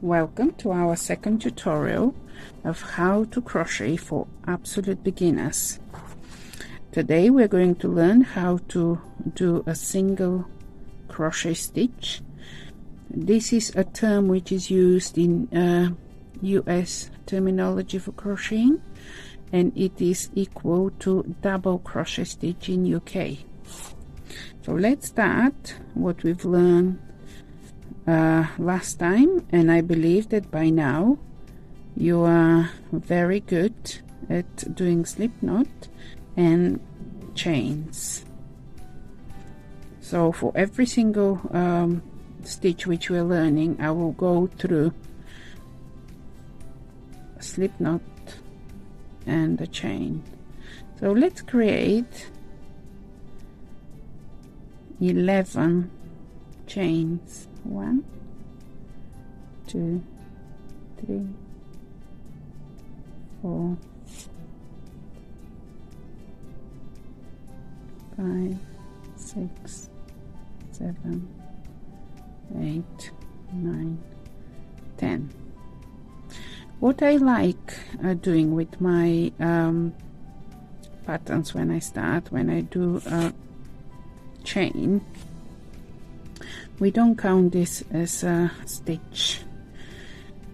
Welcome to our second tutorial of how to crochet for absolute beginners. Today we're going to learn how to do a single crochet stitch. This is a term which is used in US terminology for crocheting, and it is equal to double crochet stitch in UK. So let's start what we've learned last time, and I believe that by now you are very good at doing slip knot and chains. So for every single stitch which we're learning, I will go through a slip knot and a chain. So let's create 11 chains. 1, 2, 3, 4, 5, 6, 7, 8, 9, 10. What I like doing with my patterns when I do a chain, we don't count this as a stitch,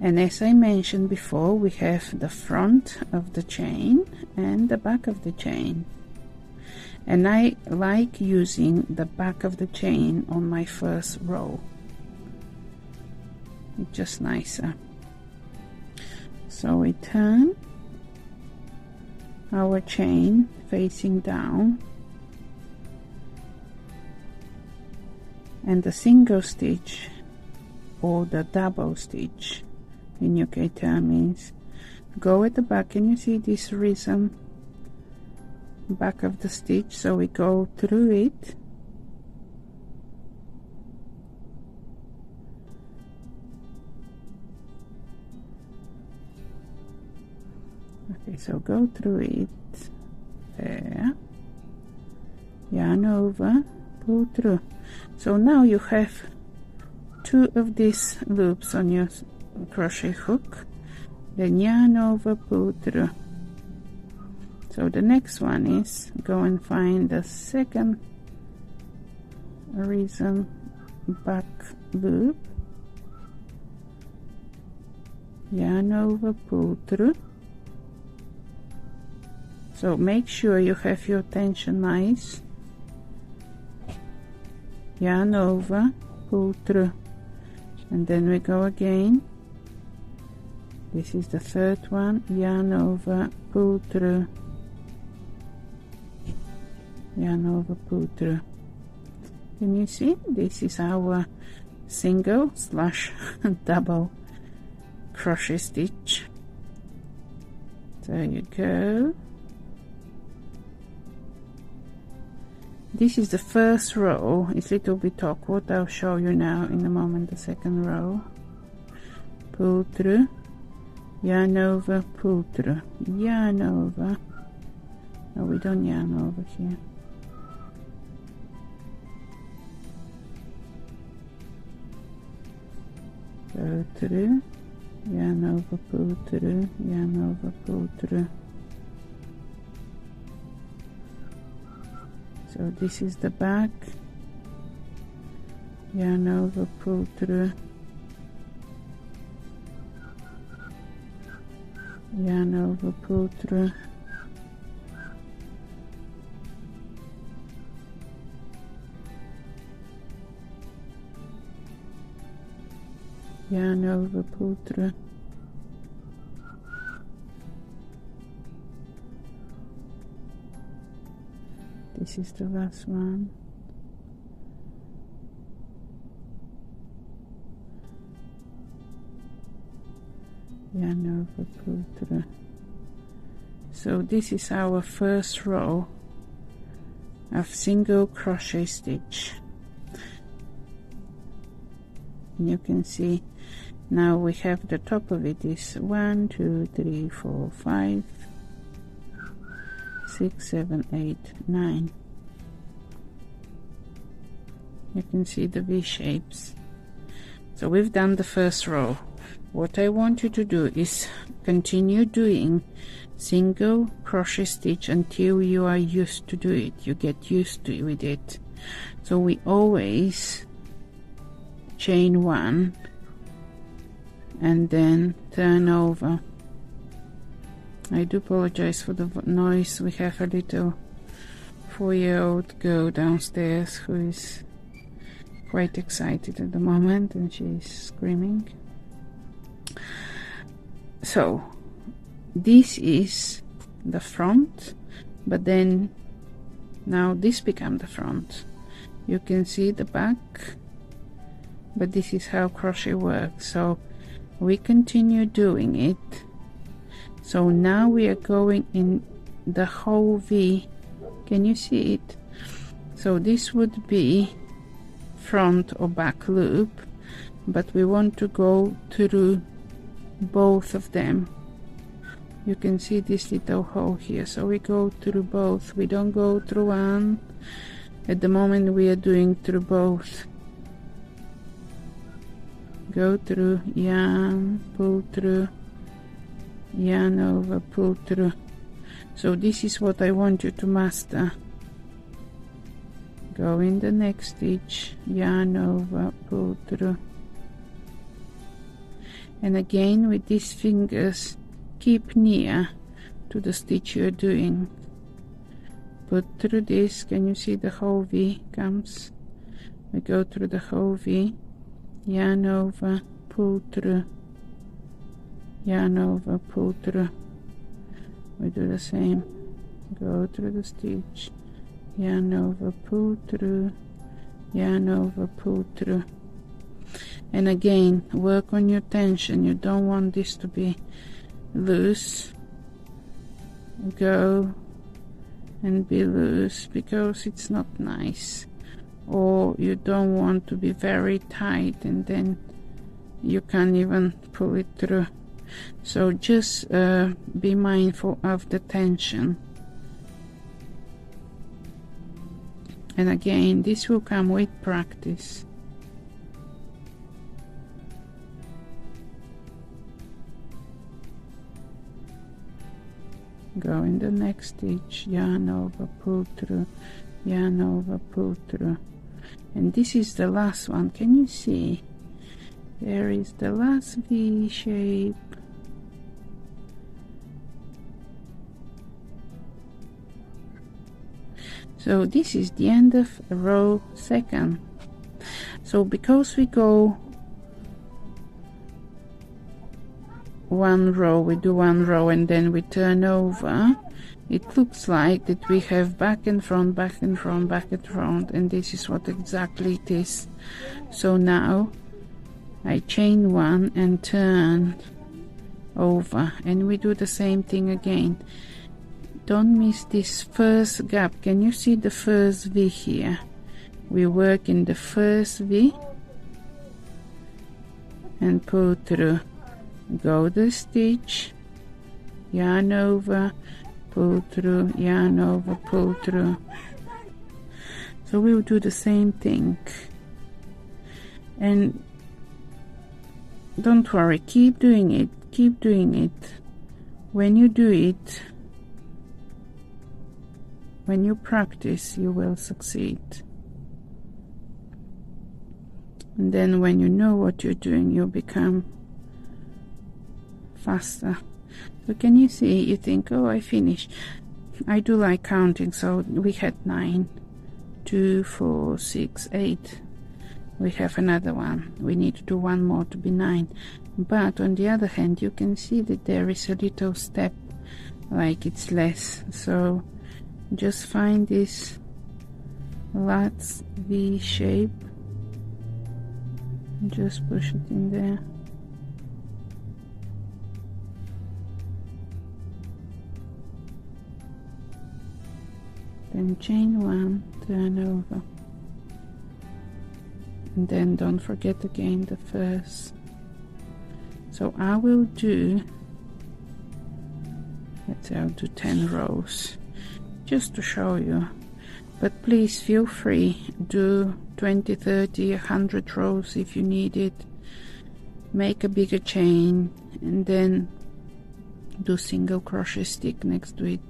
and as I mentioned before, we have the front of the chain and the back of the chain, and I like using the back of the chain on my first row. It's just nicer. So we turn our chain facing down, and the single stitch or the double stitch in UK term means go at the back, and you see this risen back of the stitch, so we go through it okay, so go through it there, yarn over, pull through. So now you have 2 of these loops on your crochet hook, then yarn over, pull through. So the next one is go and find the second risen back loop, yarn over, pull through. So make sure you have your tension nice, yarn over, pull through, and then we go again. This is the third one, yarn over, pull through, yarn over, pull through. Can you see? This is our single / double crochet stitch. There you go. This is the first row. It's a little bit awkward. I'll show you now in a moment the second row. Pull through, yarn over, pull through, yarn over. No, we don't yarn over here. Go through, yarn over, pull through, yarn over, pull through. So this is the back, yarn over, pull through, yarn over, pull through, yarn over, pull through. This is the last one. Yarn over, pull through. So this is our first row of single crochet stitch. And you can see now we have the top of it is 1, 2, 3, 4, 5, 6, 7, 8, 9. You can see the V shapes. So we've done the first row. what I want you to do is continue doing single crochet stitch until you are used to do it, you get used to with it. So we always chain one and then turn over. I do apologize for the noise. We have a little 4-year-old girl downstairs who is quite excited at the moment, and she's screaming. So this is the front, but then now this becomes the front. You can see the back, but this is how crochet works. So we continue doing it. So now we are going in the whole V. Can you see it? So this would be front or back loop, but we want to go through both of them. You can see this little hole here, so we go through both. We don't go through one. At the moment we are doing through both. Go through, yarn, pull through, yarn over, pull through. So this is what I want you to master. Go in the next stitch, yarn over, pull through. And again with these fingers, keep near to the stitch you're doing. Put through this. Can you see the whole V comes? We go through the whole V, yarn over, pull through, yarn over, pull through. We do the same. Go through the stitch, yarn over, pull through, yarn over, pull through. And again, work on your tension. You don't want this to be loose. Go and be loose, because it's not nice. Or you don't want to be very tight and then you can't even pull it through. So just be mindful of the tension. And again, this will come with practice. Go in the next stitch, yarn over, pull through, yarn over, pull through. And this is the last one. Can you see? There is the last V shape. So this is the end of row second. So because we go one row, we do one row and then we turn over, it looks like that we have back and front, back and front, back and front, and this is what exactly it is. So now I chain one and turn over, and we do the same thing again. Don't miss this first gap. Can you see the first V here? We work in the first V and pull through. Go the stitch, yarn over, pull through, yarn over, pull through. So we will do the same thing. And don't worry, keep doing it, keep doing it. When you do it, when you practice, you will succeed. And then when you know what you're doing, you become faster. So can you see? You think, oh, I finished. I do like counting. So we had 9, 2, 4, 6, 8. We have another one. We need to do one more to be 9. But on the other hand, you can see that there is a little step, like it's less. So just find this last V shape. Just push it in there. Then chain one, turn over, and then don't forget again the first. So I will do, let's say I'll do 10 rows just to show you, but please feel free, do 20, 30, 100 rows if you need it. make a bigger chain, and then do single crochet stick next to it.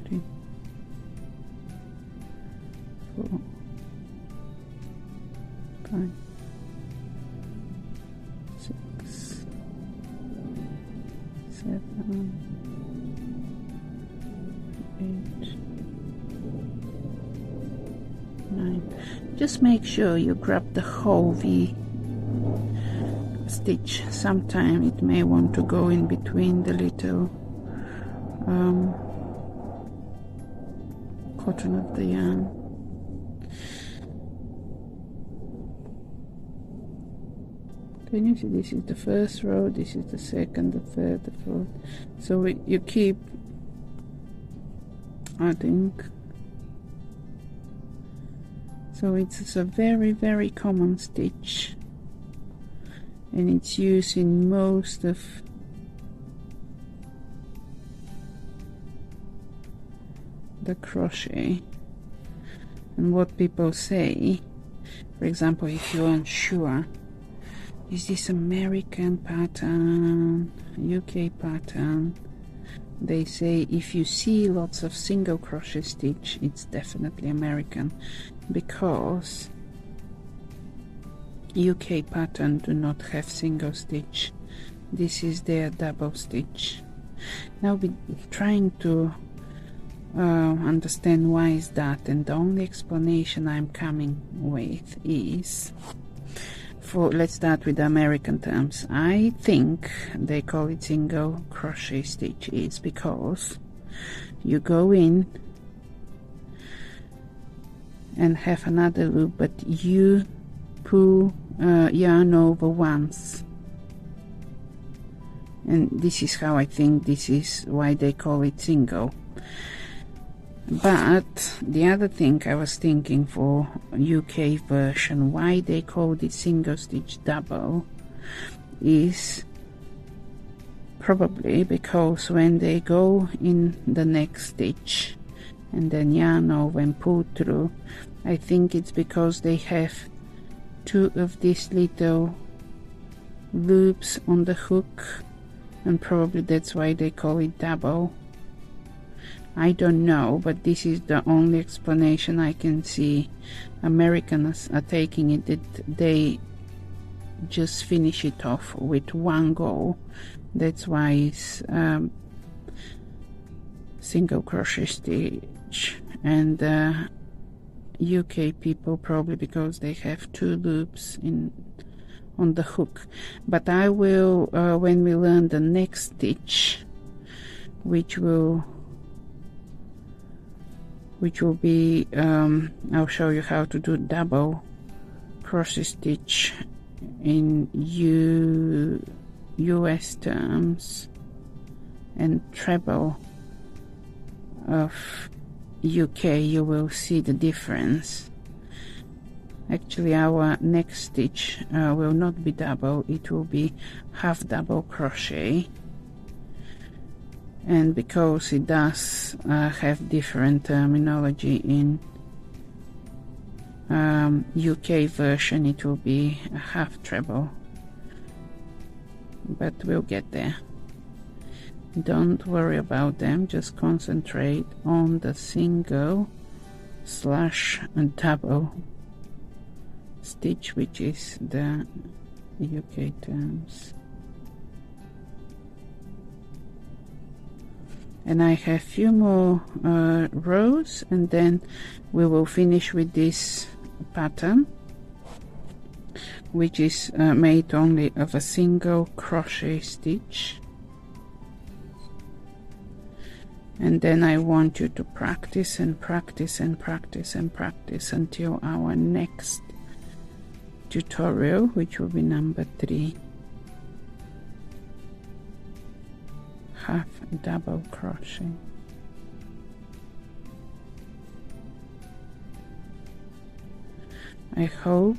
Three, 4, 5, 6, 7, 8, 9. Just make sure you grab the whole V stitch. Sometimes it may want to go in between the little cotton of the yarn. Can you see, this is the first row, this is the second, the third, the fourth. So you keep adding. So it's a very, very common stitch, and it's used in most of the crochet. And what people say, for example, if you're unsure, is this American pattern, UK pattern, they say if you see lots of single crochet stitch, it's definitely American, because UK pattern do not have single stitch. This is their double stitch. Now we're trying to understand why is that, and the only explanation I'm coming with is, let's start with the American terms. I think they call it single crochet stitch is because you go in and have another loop, but you pull yarn over once, and this is how I think this is why they call it single. But the other thing I was thinking for UK version, why they call it single stitch double, is probably because when they go in the next stitch and then yarn over and pull through, I think it's because they have two of these little loops on the hook, and probably that's why they call it double. I don't know, but this is the only explanation I can see. Americans are taking it that they just finish it off with one go. That's why it's single crochet stitch, and UK people probably because they have two loops on the hook. But I will, when we learn the next stitch, which will be, I'll show you how to do double crochet stitch in US terms and treble of UK. You will see the difference. Actually, our next stitch will not be double, it will be half double crochet. And because it does have different terminology in UK version, it will be a half treble, but we'll get there. Don't worry about them, just concentrate on the single slash and double stitch, which is the UK terms. And I have few more rows, and then we will finish with this pattern, which is made only of a single crochet stitch. And then I want you to practice and practice and practice and practice until our next tutorial, which will be number 3. Half double crochet. I hope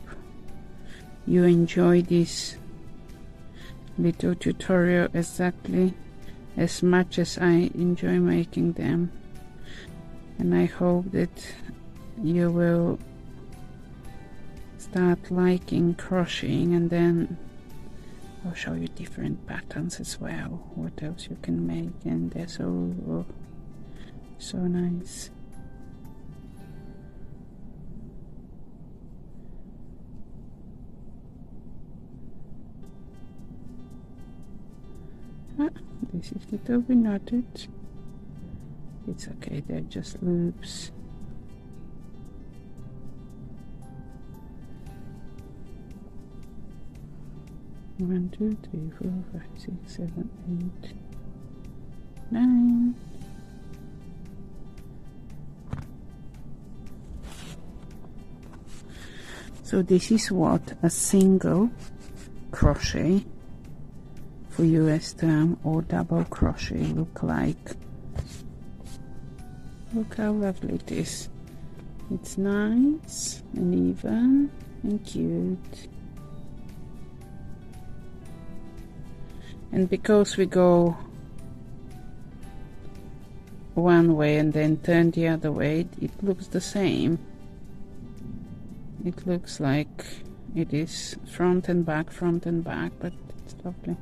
you enjoy this little tutorial exactly as much as I enjoy making them, and I hope that you will start liking crocheting, and then I'll show you different patterns as well, what else you can make, and they're so nice. This is little bit knotted. It's okay, they're just loops. One, 2, 3, 4, 5, 6, 7, 8, 9. So this is what a single crochet for US term or double crochet look like. Look how lovely it is. It's nice and even and cute. And because we go one way and then turn the other way, it looks the same. It looks like it is front and back, but it's lovely.